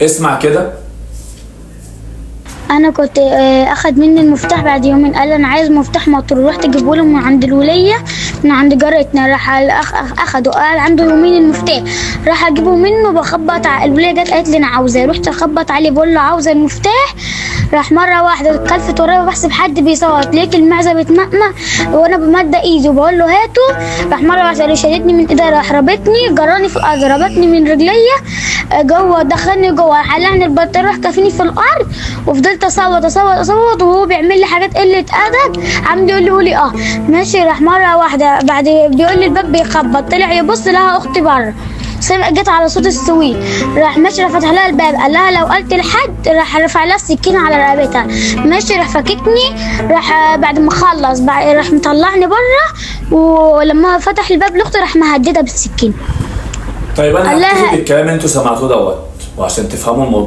اسمع كده. انا كنت اخد مني المفتاح بعد يومين، قال لي انا عايز مفتاح مطرود، رحت اجيبه له من عند الوليه من عند جارتنا، راح اخده قال عنده يومين المفتاح، راح اجيبه منه بخبط على الوليه، جت قالت لي انا عاوزاه، رحت اخبط عليه بقول له عاوزه المفتاح، راح مره واحده اتكلفت ورايا بحسب حد بيصوت، لقيت المعزه بتمقمق وانا بمد ايدي وبقول له هاته، راح مره واحده شدتني من ايديها، راح ربطني جراني في الارض، ربطني من رجليا جوه، دخلني جوه، حلقني البطاريه، راح كافيني في الارض، وفضلت اصوت اصوت اصوت، وهو بيعمل لي حاجات قله ادب، عم يقول لي قولي ماشي، راح مره واحده بعد بيقول لي الباب بيخبط، طلع يبص لها اختي بره، جت على صوت السويت، راح ماشي، راح فتح لها الباب، قال لها لو قلت لحد راح رفع لها السكينه على رقبتها، ماشي، راح فككني، راح بعد ما خلص راح مطلعني بره، ولما فتح الباب لاختي راح مهددها بالسكينه. طيب انا هحكي لك الكلام انتوا سمعتوه دوت، وعشان تفهموا الموضوع